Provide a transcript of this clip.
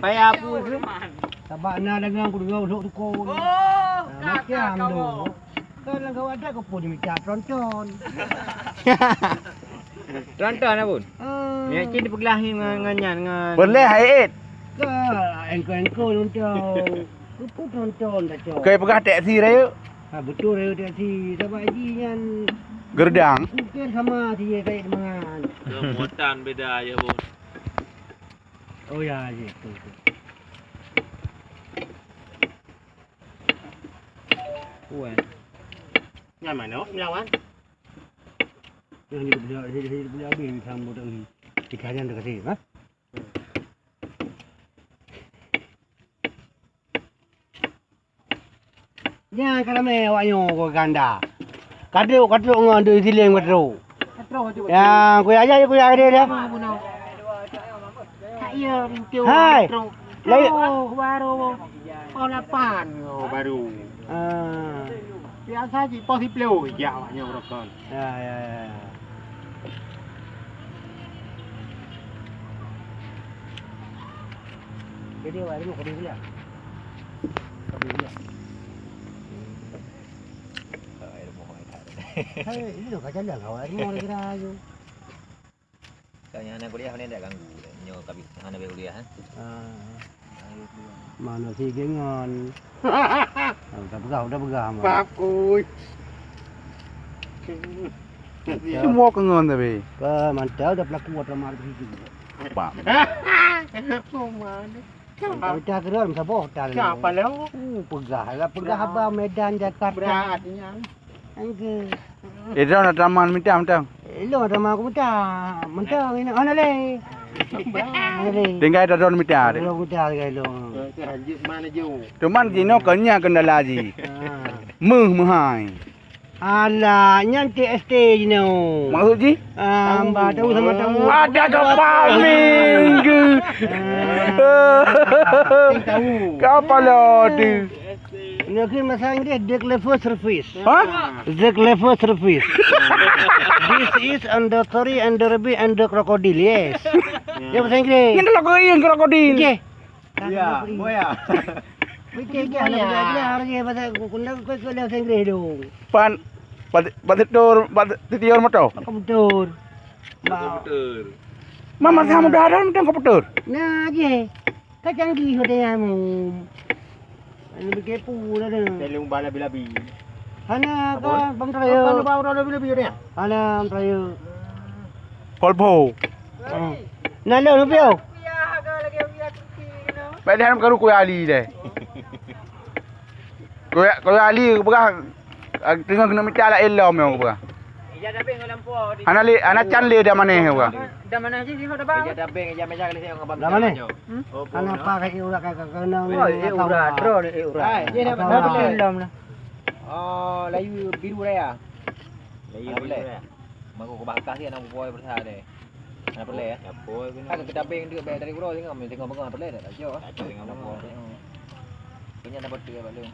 Bayar apa tu? Sebab nak dengan aku dengar duk tukun. Macam tu. Kalau kau ada kau pun minta tronton. Tronton apa pun? Ni cik dipegelahi dengan Boleh hait. Engkau tronton. Kau pun tronton dah cok. Kau pegah taksi raya. Betul raya taksi. Sebab haji kan Gerdang. mungkin sama dia kayak dengan. Kemutan beda ya bun. Oh ya je tu. Puan. Yang mana? Melawan. Yang dia boleh habis sambut lagi. Dikalian dah kasih, ha? Ya, kalau awaknya kau ganda. Kaduk dengan duk siling kaduk. Ya, kau aja kau dia. Ya, rintiu. Hai. Baru. Olapan baru. Biasa je possible je awaknya berokon. Ya. Jadi awak ni kau dia. Hai, ini dah jalan awak ni mau kira ayo. Kayaknya anak kuliah ni tak ganggu. Nyo tapi anak kuliah kan. Mana si gengon. Dah begah mah. Bagus. Semua kengon tapi. Mantap dah pelaku water mar begitu. Pak. Kau dah kira macam apa? Siapa lo? Pegah abah Medan Jakarta. Beratnya. Angke. Itu nak taman minta. Lo drama aku mentang ini ana le. Tinggal ada don minta. Lo muda lo. Lanjut mana jauh? Cuman kini kenya kendala ji. Mahai. Alah, nyantik ST je no. Maksud ji? Mbak tahu sama tahu. Ada kapal minggu. Tahu. Kapal tu. Ini masa Inggeris deck level service. Hah? Deck level service. This is under Tori, under Rabi, under crocodile. Yes. Ya bahasa Inggeris. Ini lo yang krokodil. Okey. Ya, boya. Okey, dia harus bahasa kundang kau bahasa Inggeris dong. Pan tidur motor. Komputer. Komputer. Mama sama dah ada macam komputer. Nah, je. Kau canggih dia mu. Ini kepo dah dah. Telung bala bilabi. Hana ka bang trayo. Ano ba ora bilabi ni? Hana bang trayo. Polpo. Nalo rupio. Baik dia nak Kuya Ali deh. Kuya Ali berah tengah kena minta lah elom yang berah. Ija dabing lampu. Anak can le dah mana berah. Dah mana sih kau dah bang? Ija dabing, ija meja kali saya ngabang. Dah mana? Hana pa kay ura kay kena. Ura, drone ura. Dia dah dah elom lah. Oh, layu biru raya. Layu biru raya. Mago ko bakas dia nang boy bersah deh. Ana perle ya. Ya boy gini. Kan kedabing dia dari bro tengok bengang perle dah. Jo. Tengok boy. Punya dapat dia balik.